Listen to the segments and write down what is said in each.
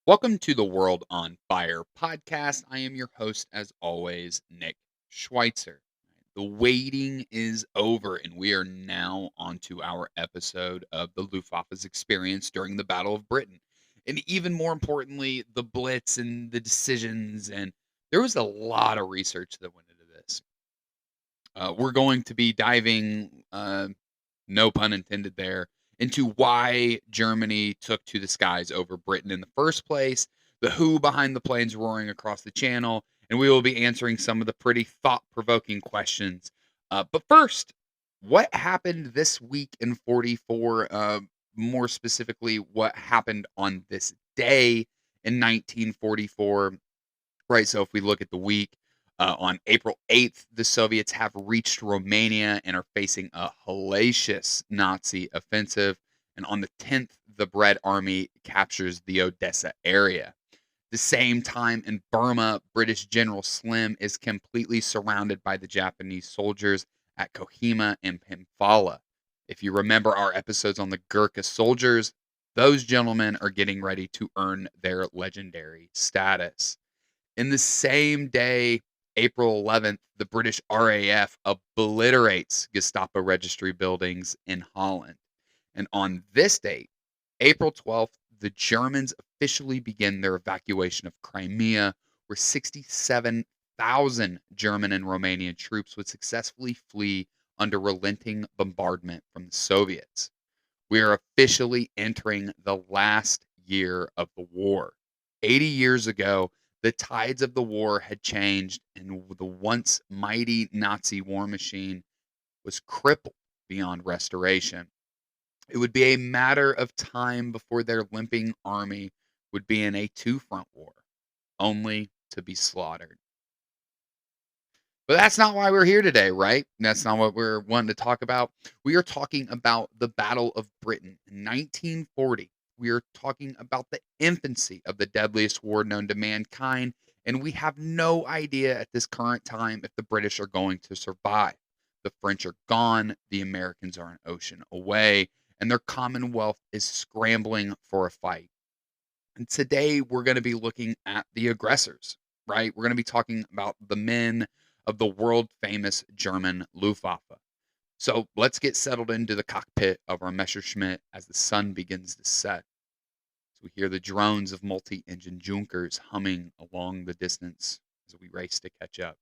Welcome to the World on Fire podcast. I am your host, as always, Nick Schweitzer. The waiting is over, and we are now on to our episode of the Luftwaffe's experience during the Battle of Britain. And even more importantly, the Blitz and the decisions. And there was a lot of research that went into this. We're going to be diving, no pun intended there, into why Germany took to the skies over Britain in the first place, the who behind the planes roaring across the channel, and we will be answering some of the pretty thought provoking questions. But first, what happened this week in 44? More specifically, what happened on this day in 1944? Right. So if we look at the week, on April 8th, the Soviets have reached Romania and are facing a hellacious Nazi offensive. And on the 10th, the Red Army captures the Odessa area. The same time in Burma, British General Slim is completely surrounded by the Japanese soldiers at Kohima and Pimphala. If you remember our episodes on the Gurkha soldiers, those gentlemen are getting ready to earn their legendary status. In the same day, April 11th, the British RAF obliterates Gestapo registry buildings in Holland. And on this date, April 12th, the Germans officially begin their evacuation of Crimea, where 67,000 German and Romanian troops would successfully flee under relenting bombardment from the Soviets. We are officially entering the last year of the war. 80 years ago, the tides of the war had changed, and the once mighty Nazi war machine was crippled beyond restoration. It would be a matter of time before their limping army would be in a two front war, only to be slaughtered. But that's not why we're here today, right? That's not what we're wanting to talk about. We are talking about the Battle of Britain in 1940. We are talking about the infancy of the deadliest war known to mankind, and we have no idea at this current time if the British are going to survive. The French are gone, the Americans are an ocean away, and their Commonwealth is scrambling for a fight. And today we're going to be looking at the aggressors, right? We're going to be talking about the men of the world famous German Luftwaffe. So let's get settled into the cockpit of our Messerschmitt as the sun begins to set. So we hear the drones of multi engine Junkers humming along the distance as we race to catch up.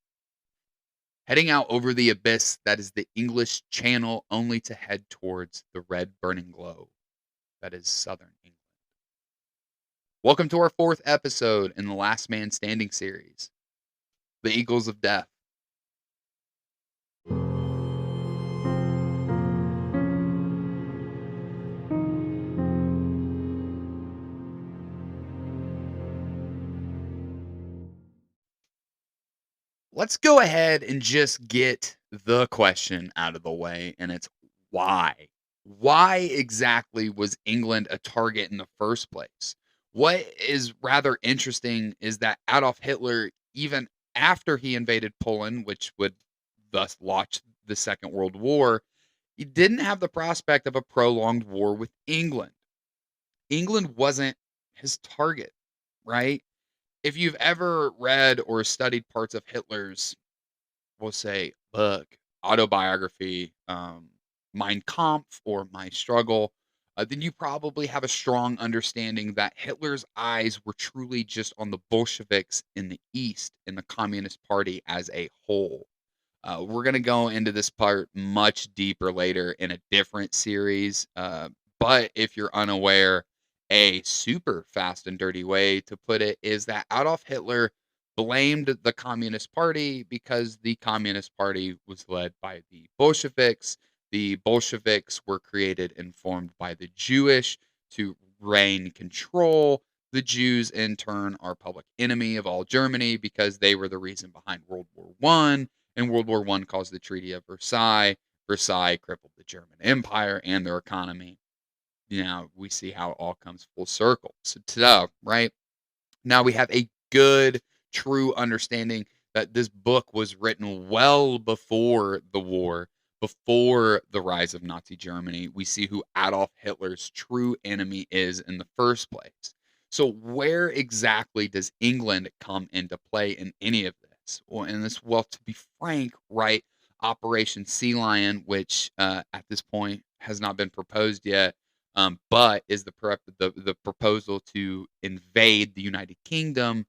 Heading out over the abyss that is the English Channel, only to head towards the red burning glow that is southern England. Welcome to our fourth episode in the Last Man Standing series, The Eagles of Death. Let's go ahead and just get the question out of the way, and it's why? Why exactly was England a target in the first place? What is rather interesting is that Adolf Hitler, even after he invaded Poland, which would thus launch the Second World War, he didn't have the prospect of a prolonged war with England. England wasn't his target, right? If you've ever read or studied parts of Hitler's, we'll say, book, autobiography, Mein Kampf or My Struggle, then you probably have a strong understanding that Hitler's eyes were truly just on the Bolsheviks in the East, in the Communist Party as a whole. We're going to go into this part much deeper later in a different series. But if you're unaware, a super fast and dirty way to put it is that Adolf Hitler blamed the Communist Party because the Communist Party was led by the Bolsheviks. The Bolsheviks were created and formed by the Jewish to reign control. The Jews, in turn, are public enemy of all Germany because they were the reason behind World War One, and World War One caused the Treaty of Versailles. Versailles crippled the German Empire and their economy. Now we see how it all comes full circle. So, right now we have a good, true understanding that this book was written well before the war, before the rise of Nazi Germany. We see who Adolf Hitler's true enemy is in the first place. So where exactly does England come into play in any of this? Well, to be frank, right, Operation Sea Lion, which at this point has not been proposed yet, but is the proposal to invade the United Kingdom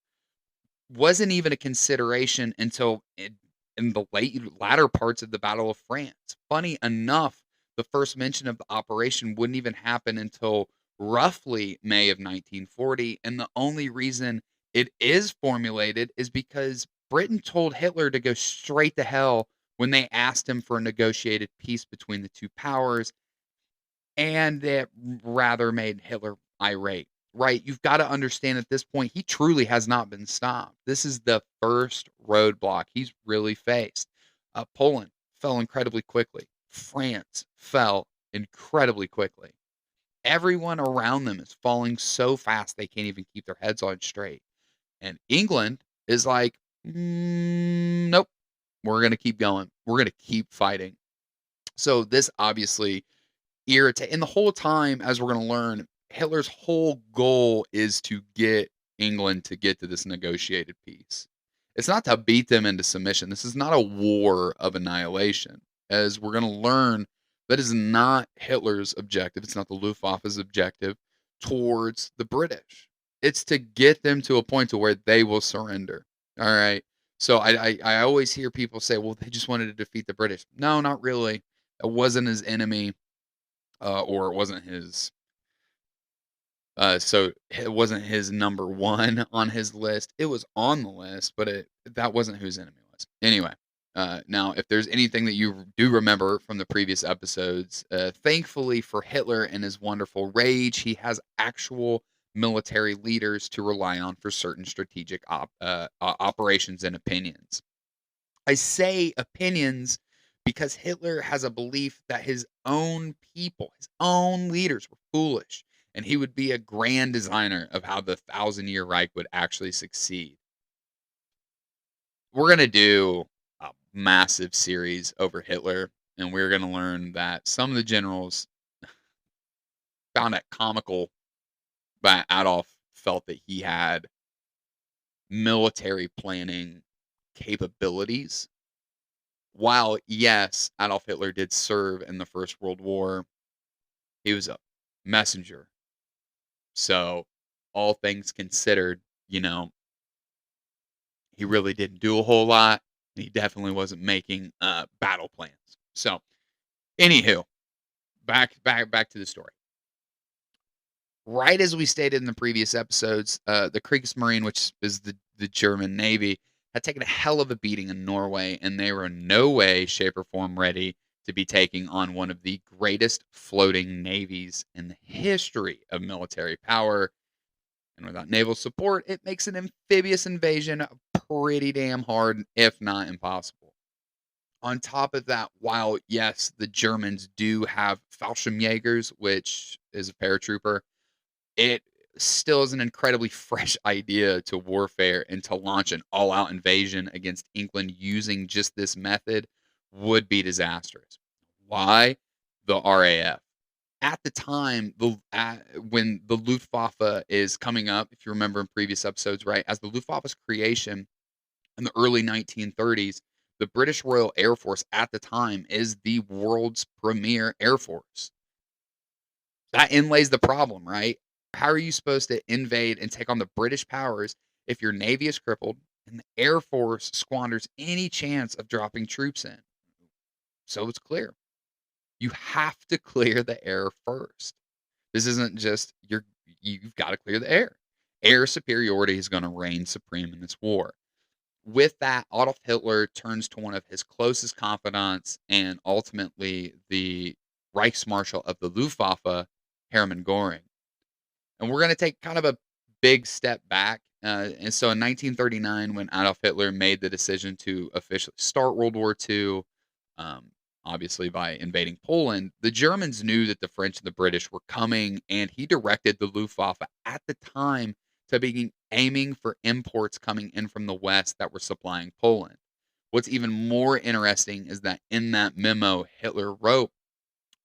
wasn't even a consideration until in the latter parts of the Battle of France. Funny enough, the first mention of the operation wouldn't even happen until roughly May of 1940, and the only reason it is formulated is because Britain told Hitler to go straight to hell when they asked him for a negotiated peace between the two powers, and that rather made Hitler irate, right? You've got to understand at this point, he truly has not been stopped. This is the first roadblock he's really faced. Poland fell incredibly quickly. France fell incredibly quickly. Everyone around them is falling so fast they can't even keep their heads on straight. And England is like, nope, we're going to keep going. We're going to keep fighting. So this obviously irritate and the whole time, as we're gonna learn, Hitler's whole goal is to get England to get to this negotiated peace. It's not to beat them into submission. This is not a war of annihilation. As we're gonna learn, that is not Hitler's objective. It's not the Luftwaffe's objective towards the British. It's to get them to a point to where they will surrender. All right. So I always hear people say, well, they just wanted to defeat the British. No, not really. It wasn't his enemy or it wasn't his. So it wasn't his number one on his list. It was on the list, but that wasn't who his enemy was. Anyway, now if there's anything that you do remember from the previous episodes, thankfully for Hitler and his wonderful rage, he has actual military leaders to rely on for certain strategic operations and opinions. I say opinions because Hitler has a belief that his own people, his own leaders were foolish, and he would be a grand designer of how the Thousand-Year Reich would actually succeed. We're going to do a massive series over Hitler, and we're going to learn that some of the generals found it comical that Adolf felt that he had military planning capabilities. While, yes, Adolf Hitler did serve in the First World War, he was a messenger. So, all things considered, he really didn't do a whole lot. He definitely wasn't making battle plans. So, anywho, back to the story. Right as we stated in the previous episodes, the Kriegsmarine, which is the German Navy, had taken a hell of a beating in Norway, and they were in no way, shape, or form ready to be taking on one of the greatest floating navies in the history of military power. And without naval support, it makes an amphibious invasion pretty damn hard, if not impossible. On top of that, while yes, the Germans do have Fallschirmjägers, which is a paratrooper, it still is an incredibly fresh idea to warfare, and to launch an all-out invasion against England using just this method would be disastrous. Why? The RAF. At the time, when the Luftwaffe is coming up, if you remember in previous episodes, right, as the Luftwaffe's creation in the early 1930s, the British Royal Air Force at the time is the world's premier air force. That inlays the problem, right? How are you supposed to invade and take on the British powers if your navy is crippled and the Air Force squanders any chance of dropping troops in? So it's clear. You have to clear the air first. This isn't just you've got to clear the air. Air superiority is going to reign supreme in this war. With that, Adolf Hitler turns to one of his closest confidants and ultimately the Reichsmarshal of the Luftwaffe, Hermann Goring. And we're going to take kind of a big step back. And so in 1939, when Adolf Hitler made the decision to officially start World War II, um, obviously by invading Poland, the Germans knew that the French and the British were coming, and he directed the Luftwaffe at the time to begin aiming for imports coming in from the West that were supplying Poland. What's even more interesting is that in that memo Hitler wrote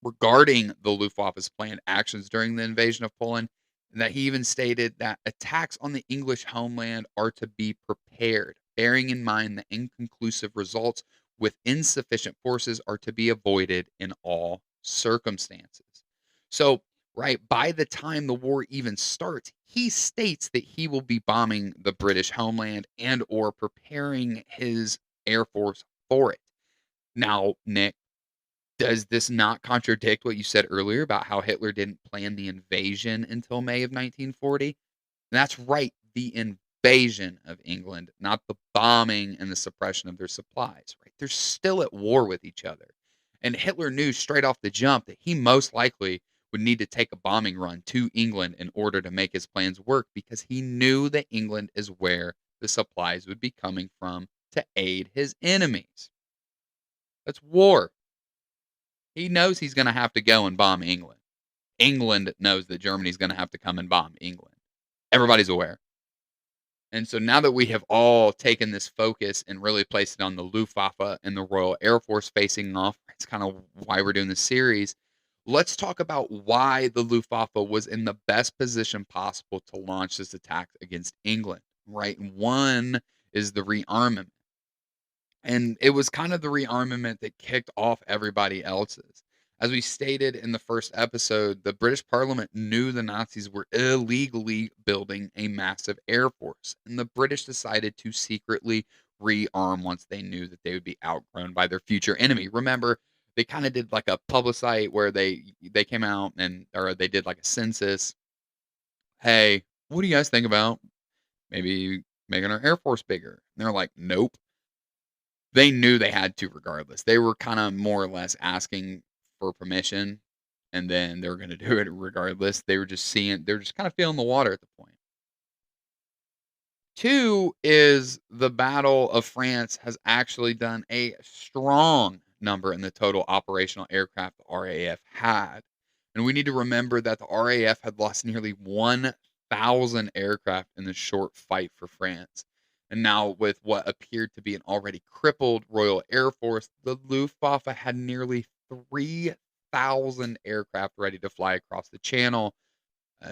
regarding the Luftwaffe's planned actions during the invasion of Poland, That he even stated that attacks on the English homeland are to be prepared, bearing in mind the inconclusive results with insufficient forces are to be avoided in all circumstances. So, right, by the time the war even starts, he states that he will be bombing the British homeland and or preparing his air force for it. Now, Nick, does this not contradict what you said earlier about how Hitler didn't plan the invasion until May of 1940? That's right, the invasion of England, not the bombing and the suppression of their supplies, right? They're still at war with each other. And Hitler knew straight off the jump that he most likely would need to take a bombing run to England in order to make his plans work because he knew that England is where the supplies would be coming from to aid his enemies. That's war. He knows he's going to have to go and bomb England. England knows that Germany's going to have to come and bomb England. Everybody's aware. And so now that we have all taken this focus and really placed it on the Luftwaffe and the Royal Air Force facing off, it's kind of why we're doing this series. Let's talk about why the Luftwaffe was in the best position possible to launch this attack against England, right? One is the rearmament. And it was kind of the rearmament that kicked off everybody else's. As we stated in the first episode, the British Parliament knew the Nazis were illegally building a massive air force, and the British decided to secretly rearm once they knew that they would be outgrown by their future enemy. Remember, they kind of did like a publicite where they came out and or they did like a census. Hey, what do you guys think about maybe making our air force bigger? And they're like, nope. They knew they had to regardless. They were kinda more or less asking for permission, and then they were gonna do it regardless. They're just kinda feeling the water at the point. 2 is the Battle of France has actually done a strong number in the total operational aircraft the RAF had. And we need to remember that the RAF had lost nearly 1,000 aircraft in the short fight for France. And now, with what appeared to be an already crippled Royal Air Force, the Luftwaffe had nearly 3,000 aircraft ready to fly across the channel.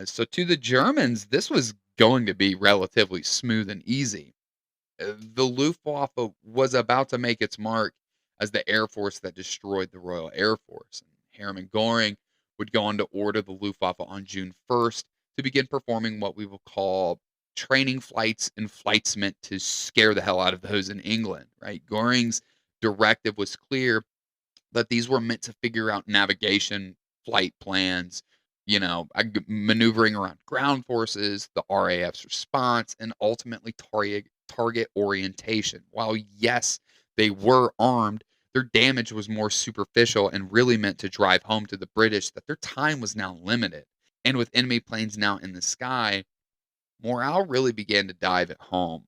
So, to the Germans, this was going to be relatively smooth and easy. The Luftwaffe was about to make its mark as the air force that destroyed the Royal Air Force. And Hermann Goring would go on to order the Luftwaffe on June 1st to begin performing what we will call training flights and flights meant to scare the hell out of those in England, right? Goring's directive was clear that these were meant to figure out navigation, flight plans, maneuvering around ground forces, the RAF's response, and ultimately target orientation. While, yes, they were armed, their damage was more superficial and really meant to drive home to the British that their time was now limited. And with enemy planes now in the sky, morale really began to dive at home.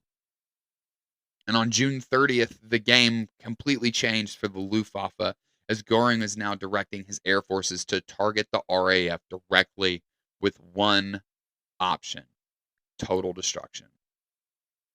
And on June 30th, the game completely changed for the Luftwaffe as Goring is now directing his air forces to target the RAF directly with one option: total destruction.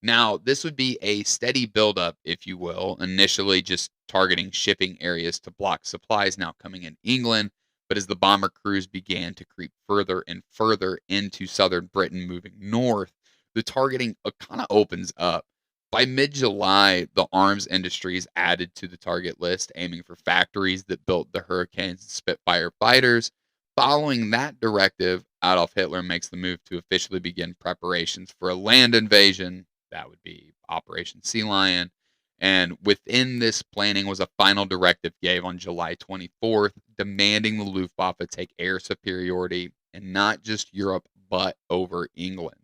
Now, this would be a steady buildup, if you will, initially just targeting shipping areas to block supplies now coming in England. But as the bomber crews began to creep further and further into southern Britain, moving north, the targeting kind of opens up. By mid July, the arms industries added to the target list, aiming for factories that built the Hurricanes and Spitfire fighters. Following that directive, Adolf Hitler makes the move to officially begin preparations for a land invasion. That would be Operation Sea Lion. And within this planning was a final directive gave on July 24th, demanding the Luftwaffe take air superiority in not just Europe, but over England.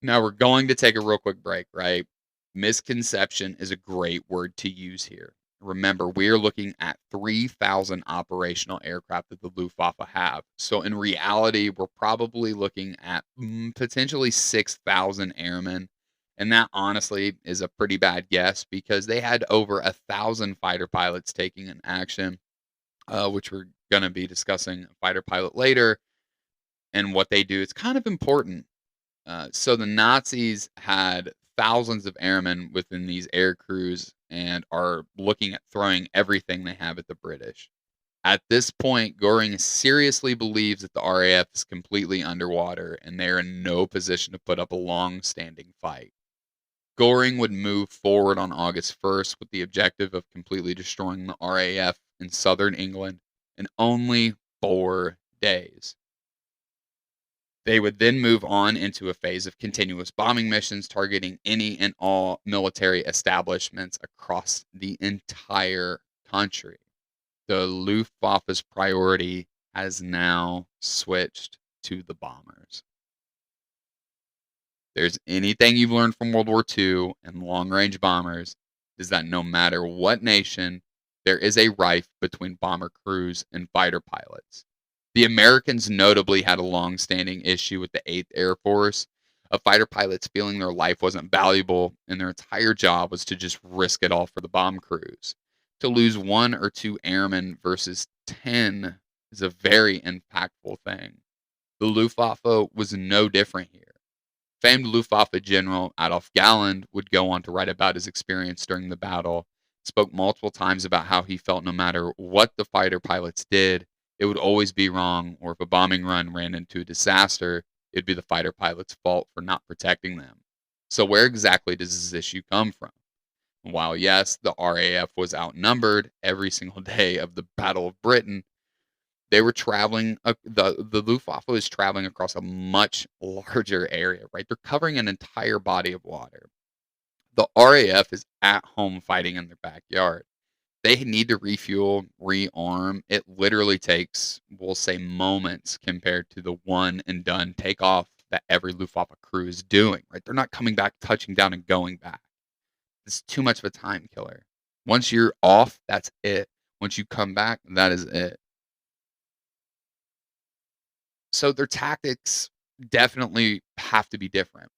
Now we're going to take a real quick break, right? Misconception is a great word to use here. Remember, we are looking at 3,000 operational aircraft that the Luftwaffe have. So in reality, we're probably looking at potentially 6,000 airmen. And that honestly is a pretty bad guess because they had over 1,000 fighter pilots taking an action, which we're going to be discussing a fighter pilot later and what they do. It's kind of important. So the Nazis had thousands of airmen within these air crews and are looking at throwing everything they have at the British. At this point, Goring seriously believes that the RAF is completely underwater and they are in no position to put up a long standing fight. Goring would move forward on August 1st with the objective of completely destroying the RAF in southern England in only 4 days. They would then move on into a phase of continuous bombing missions targeting any and all military establishments across the entire country. The Luftwaffe's priority has now switched to the bombers. There's anything you've learned from World War II and long range bombers is that no matter what nation, there is a rift between bomber crews and fighter pilots. The Americans notably had a long standing issue with the 8th Air Force of fighter pilots feeling their life wasn't valuable and their entire job was to just risk it all for the bomb crews. To lose one or two airmen versus 10 is a very impactful thing. The Luftwaffe was no different here. Famed Luftwaffe General Adolf Galland would go on to write about his experience during the battle, spoke multiple times about how he felt no matter what the fighter pilots did, it would always be wrong, or if a bombing run ran into a disaster, it'd be the fighter pilot's fault for not protecting them. So, where exactly does this issue come from? While, yes, the RAF was outnumbered every single day of the Battle of Britain, they were traveling, the Luftwaffe was traveling across a much larger area, right? They're covering an entire body of water. The RAF is at home fighting in their backyard. They need to refuel, rearm. It literally takes, we'll say, moments compared to the one and done takeoff that every Luftwaffe crew is doing, right? They're not coming back, touching down, and going back. It's too much of a time killer. Once you're off, that's it. Once you come back, that is it. So their tactics definitely have to be different.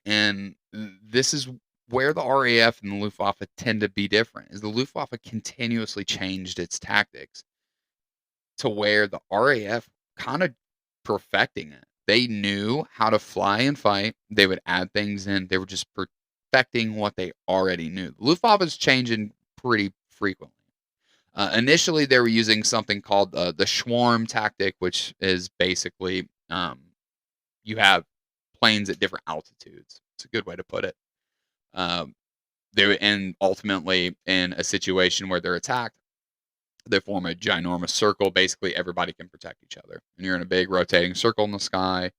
And this is where the RAF and the Luftwaffe tend to be different. Is the Luftwaffe continuously changed its tactics to where the RAF kind of perfecting it. They knew how to fly and fight. They would add things in. They were just perfecting what they already knew. The Luftwaffe is changing pretty frequently. Initially, they were using something called the swarm tactic, which is basically you have planes at different altitudes. It's a good way to put it. Um, and ultimately, in a situation where they're attacked, they form a ginormous circle. Basically, everybody can protect each other, and you're in a big rotating circle in the sky.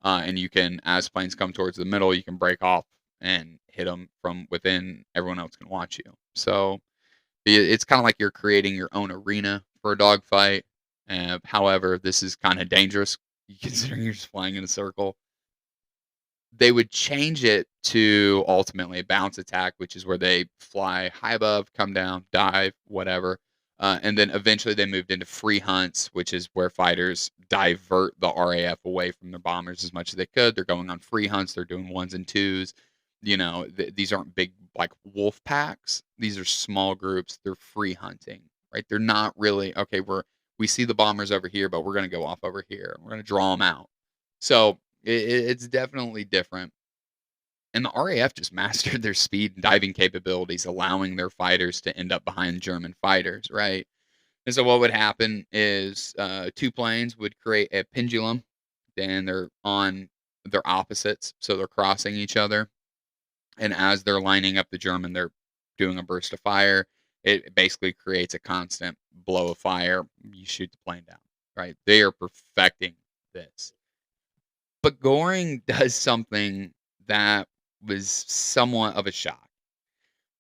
And you can, as planes come towards the middle, you can break off and hit them from within. Everyone else can watch you. So it's kind of like you're creating your own arena for a dogfight. However, this is kind of dangerous considering you're just flying in a circle. They would change it to ultimately a bounce attack, which is where they fly high above, come down, dive, whatever. And then eventually they moved into free hunts, which is where fighters divert the RAF away from their bombers as much as they could. They're going on free hunts. They're doing ones and twos. These aren't big like wolf packs. These are small groups. They're free hunting, right? They're not really okay. We see the bombers over here, but we're going to go off over here. We're going to draw them out. So it's definitely different. And the RAF just mastered their speed and diving capabilities, allowing their fighters to end up behind German fighters, right? And so what would happen is two planes would create a pendulum, then they're on their opposites, so they're crossing each other. And as they're lining up the German, they're doing a burst of fire. It basically creates a constant blow of fire. You shoot the plane down, right? They are perfecting this. But Goring does something that was somewhat of a shock.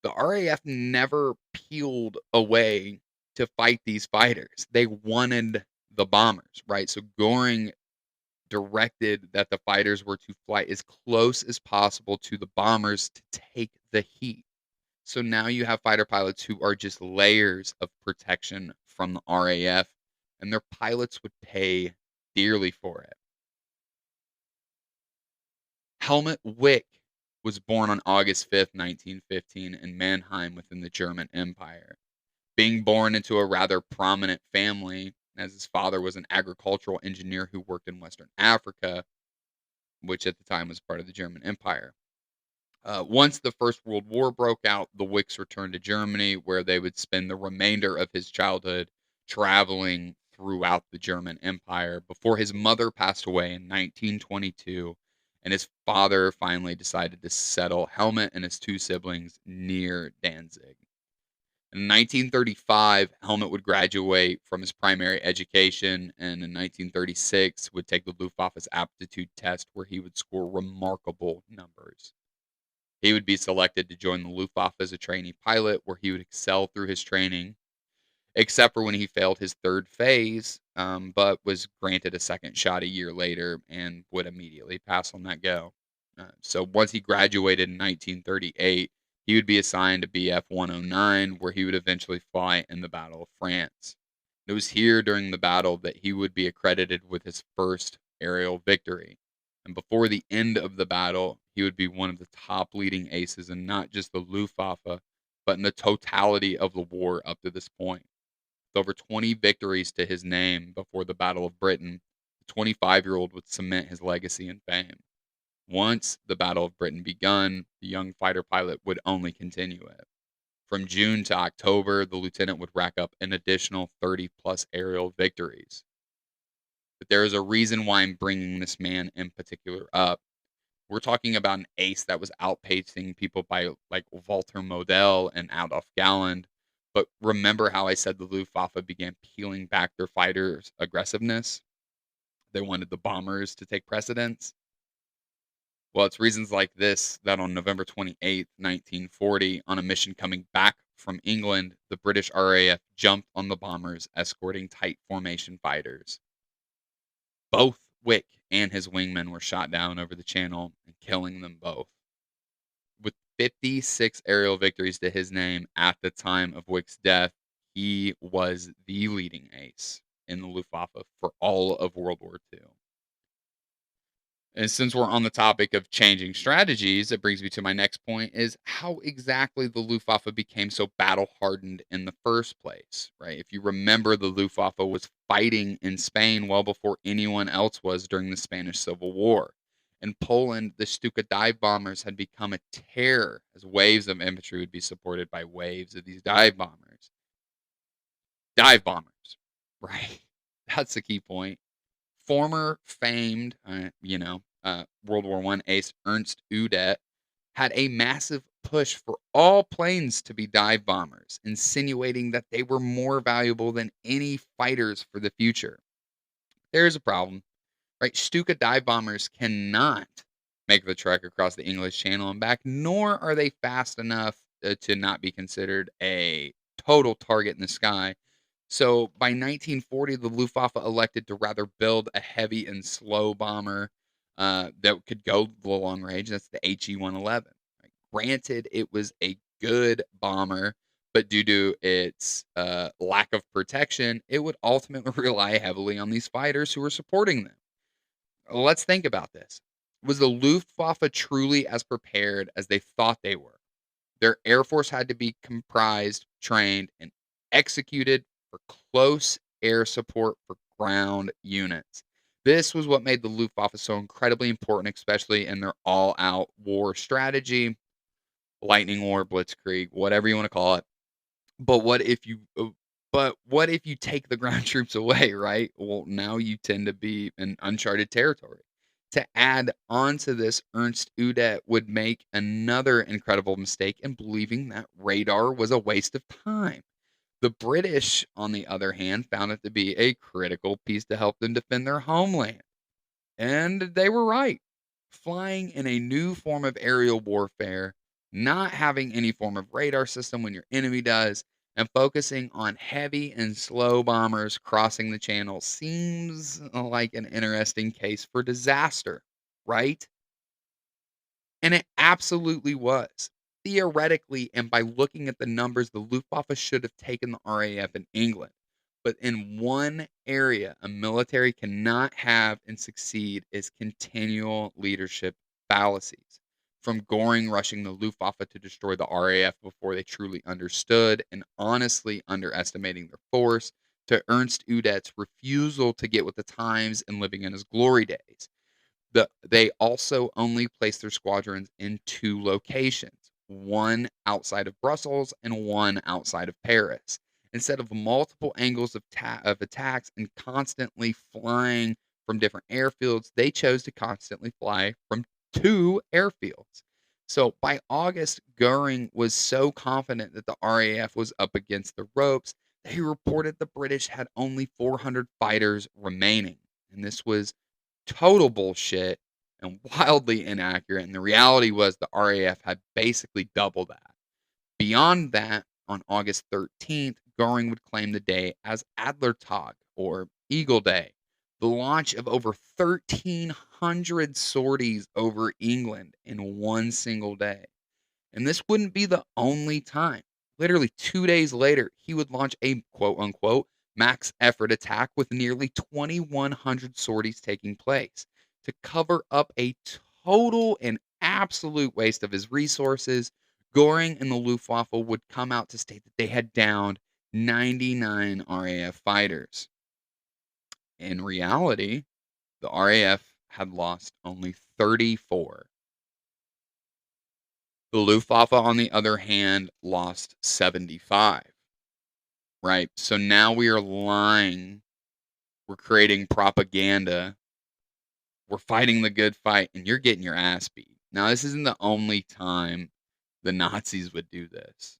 The RAF never peeled away to fight these fighters. They wanted the bombers, right? So Goring directed that the fighters were to fly as close as possible to the bombers to take the heat. So now you have fighter pilots who are just layers of protection from the RAF, and their pilots would pay dearly for it. Helmut Wick was born on August 5th, 1915, in Mannheim within the German Empire. Being born into a rather prominent family, as his father was an agricultural engineer who worked in Western Africa, which at the time was part of the German Empire. Once the First World War broke out, the Wicks returned to Germany, where they would spend the remainder of his childhood traveling throughout the German Empire before his mother passed away in 1922 and his father finally decided to settle Helmut and his two siblings near Danzig. In 1935, Helmut would graduate from his primary education, and in 1936 would take the Luftwaffe's aptitude test where he would score remarkable numbers. He would be selected to join the Luftwaffe as a trainee pilot where he would excel through his training, except for when he failed his third phase, but was granted a second shot a year later and would immediately pass on that go. So once he graduated in 1938, he would be assigned to BF 109, where he would eventually fly in the Battle of France. It was here during the battle that he would be accredited with his first aerial victory. And before the end of the battle, he would be one of the top leading aces in not just the Luftwaffe, but in the totality of the war up to this point. With over 20 victories to his name before the Battle of Britain, the 25-year-old would cement his legacy and fame. Once the Battle of Britain begun, the young fighter pilot would only continue it. From June to October, the lieutenant would rack up an additional 30-plus aerial victories. But there is a reason why I'm bringing this man in particular up. We're talking about an ace that was outpacing people by like Walter Modell and Adolf Galland. But remember how I said the Luftwaffe began peeling back their fighters' aggressiveness? They wanted the bombers to take precedence. Well, it's reasons like this that on November 28th, 1940, on a mission coming back from England, the British RAF jumped on the bombers escorting tight formation fighters. Both Wick and his wingmen were shot down over the channel and killing them both. With 56 aerial victories to his name at the time of Wick's death, he was the leading ace in the Luftwaffe for all of World War II. And since we're on the topic of changing strategies, it brings me to my next point is how exactly the Luftwaffe became so battle hardened in the first place, right? If you remember, the Luftwaffe was fighting in Spain well before anyone else was during the Spanish Civil War. In Poland, the Stuka dive bombers had become a terror as waves of infantry would be supported by waves of these dive bombers. Dive bombers, right? That's the key point. Former famed, World War I ace Ernst Udet had a massive push for all planes to be dive bombers, insinuating that they were more valuable than any fighters for the future. There's a problem, right? Stuka dive bombers cannot make the trek across the English Channel and back, nor are they fast enough to not be considered a total target in the sky. So by 1940, the Luftwaffe elected to rather build a heavy and slow bomber that could go the long range. That's the HE 111. Right? Granted, it was a good bomber, but due to its lack of protection, it would ultimately rely heavily on these fighters who were supporting them. Let's think about this. Was the Luftwaffe truly as prepared as they thought they were? Their air force had to be comprised, trained, and executed for close air support for ground units. This was what made the Luftwaffe so incredibly important, especially in their all out war strategy, lightning war, blitzkrieg, whatever you want to call it. But what if you take the ground troops away, right? Well, now you tend to be in uncharted territory. To add on to this, Ernst Udet would make another incredible mistake in believing that radar was a waste of time. The British, on the other hand, found it to be a critical piece to help them defend their homeland. And they were right. Flying in a new form of aerial warfare, not having any form of radar system when your enemy does, and focusing on heavy and slow bombers crossing the channel seems like an interesting case for disaster, right? And it absolutely was. Theoretically, and by looking at the numbers, the Luftwaffe should have taken the RAF in England. But in one area, a military cannot have and succeed is continual leadership fallacies. From Goring rushing the Luftwaffe to destroy the RAF before they truly understood and honestly underestimating their force, to Ernst Udet's refusal to get with the times and living in his glory days. They also only placed their squadrons in two locations, one outside of Brussels and one outside of Paris. Instead of multiple angles of attacks and constantly flying from different airfields, they chose to constantly fly from 2 airfields. So by August, Goering was so confident that the RAF was up against the ropes that he reported the British had only 400 fighters remaining. And this was total bullshit and wildly inaccurate. And the reality was the RAF had basically double that. Beyond that, on August 13th, Goring would claim the day as Adlertag, or Eagle Day, the launch of over 1,300 sorties over England in one single day. And this wouldn't be the only time. Literally 2 days later, he would launch a quote unquote max effort attack with nearly 2,100 sorties taking place to cover up a total and absolute waste of his resources. Goring and the Luftwaffe would come out to state that they had downed 99 RAF fighters. In reality, the RAF had lost only 34. The Luftwaffe, on the other hand, lost 75, right? So now we are lying. We're creating propaganda. We're fighting the good fight, and you're getting your ass beat. Now, this isn't the only time the Nazis would do this,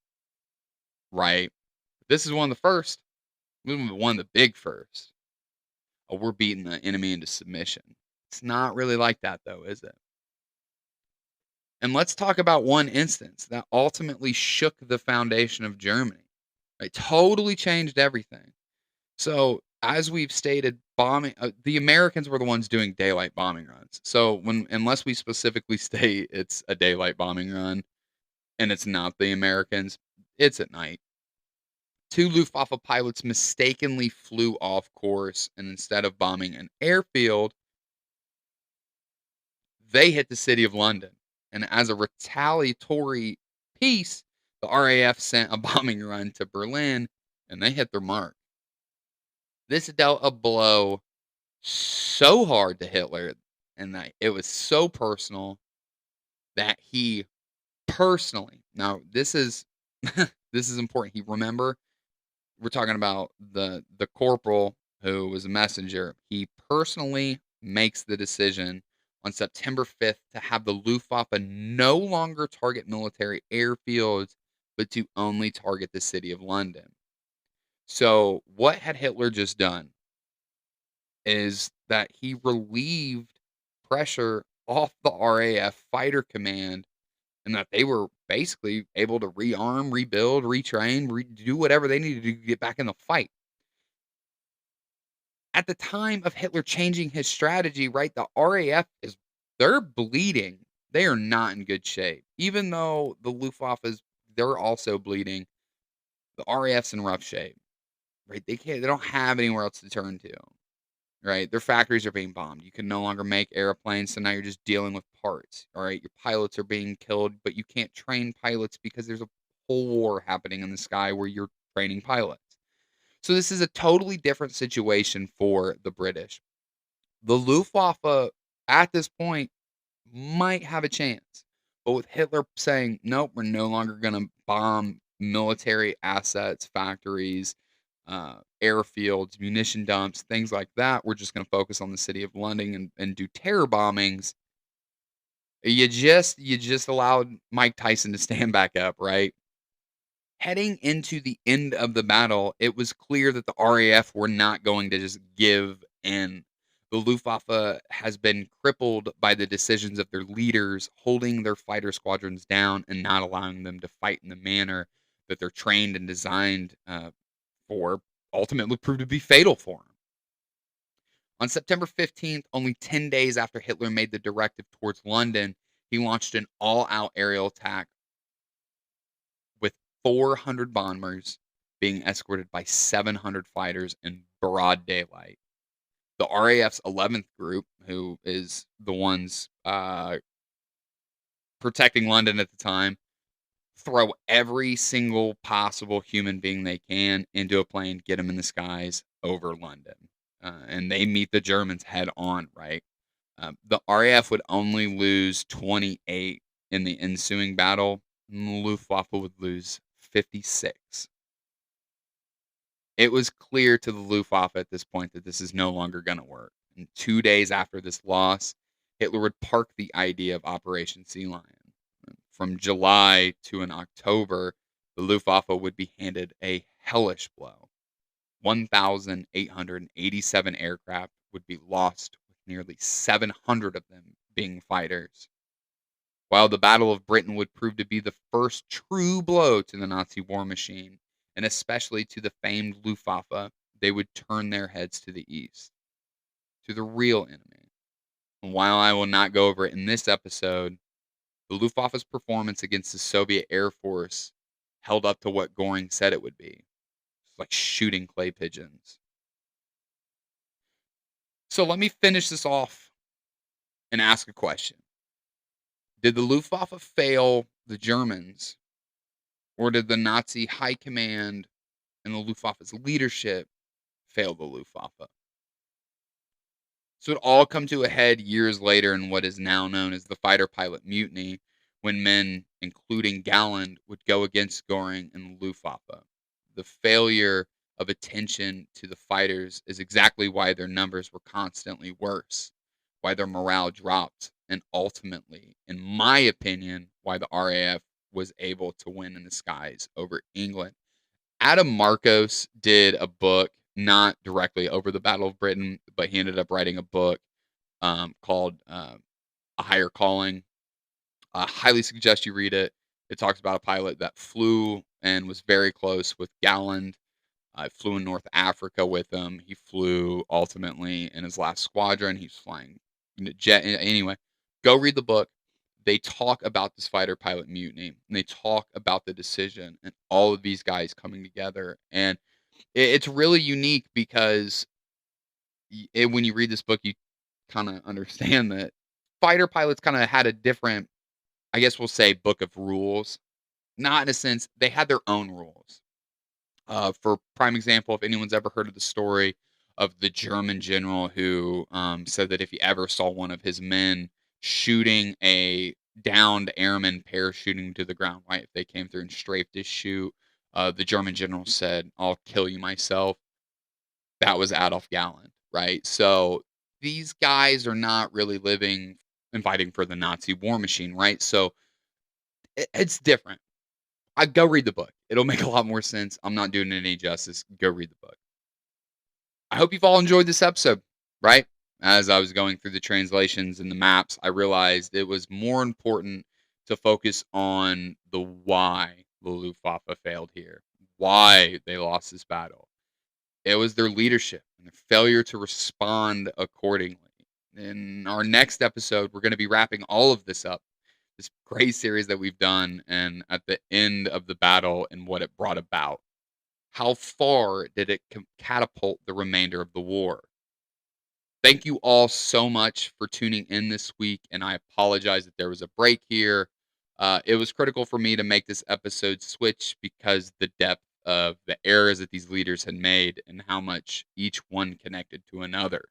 right? This is one of the first, one of the big first. Oh, we're beating the enemy into submission. It's not really like that, though, is it? And let's talk about one instance that ultimately shook the foundation of Germany. It totally changed everything. So, as we've stated, bombing the Americans were the ones doing daylight bombing runs. So, unless we specifically state it's a daylight bombing run and it's not the Americans, it's at night. 2 Luftwaffe pilots mistakenly flew off course, and instead of bombing an airfield, they hit the city of London. And as a retaliatory piece, the RAF sent a bombing run to Berlin, and they hit their mark. This dealt a blow so hard to Hitler, and that it was so personal that he personally, now this is this is important. He remember we're talking about the corporal who was a messenger. He personally makes the decision on September 5th to have the Luftwaffe no longer target military airfields, but to only target the city of London. So, what had Hitler just done is that he relieved pressure off the RAF fighter command, and that they were basically able to rearm, rebuild, retrain, do whatever they needed to get back in the fight. At the time of Hitler changing his strategy, right, the RAF is they're bleeding. They are not in good shape. Even though the Luftwaffe is they're also bleeding, the RAF's in rough shape. Right? They don't have anywhere else to turn to. Right? Their factories are being bombed. You can no longer make airplanes, so now you're just dealing with parts. All right? Your pilots are being killed, but you can't train pilots because there's a whole war happening in the sky where you're training pilots. So this is a totally different situation for the British. The Luftwaffe at this point might have a chance. But with Hitler saying, nope, we're no longer going to bomb military assets, factories, airfields, munition dumps, things like that. We're just going to focus on the city of London and do terror bombings. You just allowed Mike Tyson to stand back up, right? Heading into the end of the battle, it was clear that the RAF were not going to just give in. The Luftwaffe has been crippled by the decisions of their leaders, holding their fighter squadrons down and not allowing them to fight in the manner that they're trained and designed for, ultimately proved to be fatal for them. On September 15th, only 10 days after Hitler made the directive towards London, he launched an all out aerial attack with 400 bombers being escorted by 700 fighters in broad daylight. The RAF's 11th group, who is the ones protecting London at the time, throw every single possible human being they can into a plane, get them in the skies over London. And they meet the Germans head on, right? The RAF would only lose 28 in the ensuing battle. Luftwaffe would lose 56. It was clear to the Luftwaffe at this point that this is no longer going to work. And 2 days after this loss, Hitler would park the idea of Operation Sea Lion. From July to an October, the Luftwaffe would be handed a hellish blow. 1,887 aircraft would be lost, with nearly 700 of them being fighters. While the Battle of Britain would prove to be the first true blow to the Nazi war machine, and especially to the famed Luftwaffe, they would turn their heads to the east, to the real enemy. And while I will not go over it in this episode, the Luftwaffe's performance against the Soviet Air Force held up to what Göring said it would be. It's like shooting clay pigeons. So let me finish this off and ask a question. Did the Luftwaffe fail the Germans, or did the Nazi high command and the Luftwaffe's leadership fail the Luftwaffe? So it all come to a head years later in what is now known as the fighter pilot mutiny, when men, including Galland, would go against Göring and the Luftwaffe. The failure of attention to the fighters is exactly why their numbers were constantly worse, why their morale dropped, and ultimately, in my opinion, why the RAF was able to win in the skies over England. Adam Marcos did a book, not directly over the Battle of Britain, but he ended up writing a book called A Higher Calling. I highly suggest you read it. It talks about a pilot that flew and was very close with Galland. I flew in North Africa with him. He flew ultimately in his last squadron. He's flying jet. Anyway, go read the book. They talk about this fighter pilot mutiny, and they talk about the decision and all of these guys coming together. And it's really unique because when you read this book, you kind of understand that fighter pilots kind of had a different, I guess we'll say, book of rules. Not in a sense, they had their own rules. For prime example, if anyone's ever heard of the story of the German general who said that if he ever saw one of his men shooting a downed airman parachuting to the ground, right? If they came through and strafed his chute, the German general said, "I'll kill you myself." That was Adolf Galland, right? So these guys are not really living and fighting for the Nazi war machine, right? So it's different. I go read the book. It'll make a lot more sense. I'm not doing it any justice. Go read the book. I hope you've all enjoyed this episode, right? As I was going through the translations and the maps, I realized it was more important to focus on the why the Luftwaffe failed here, why they lost this battle. It was their leadership and their failure to respond accordingly. In our next episode, we're going to be wrapping all of this up, this great series that we've done, and at the end of the battle and what it brought about. How far did it catapult the remainder of the war? Thank you all so much for tuning in this week, and I apologize that there was a break here. It was critical for me to make this episode switch because the depth of the errors that these leaders had made and how much each one connected to another.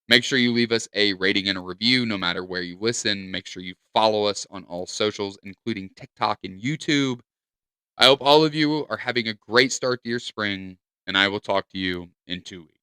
Make sure you leave us a rating and a review no matter where you listen. Make sure you follow us on all socials, including TikTok and YouTube. I hope all of you are having a great start to your spring, and I will talk to you in 2 weeks.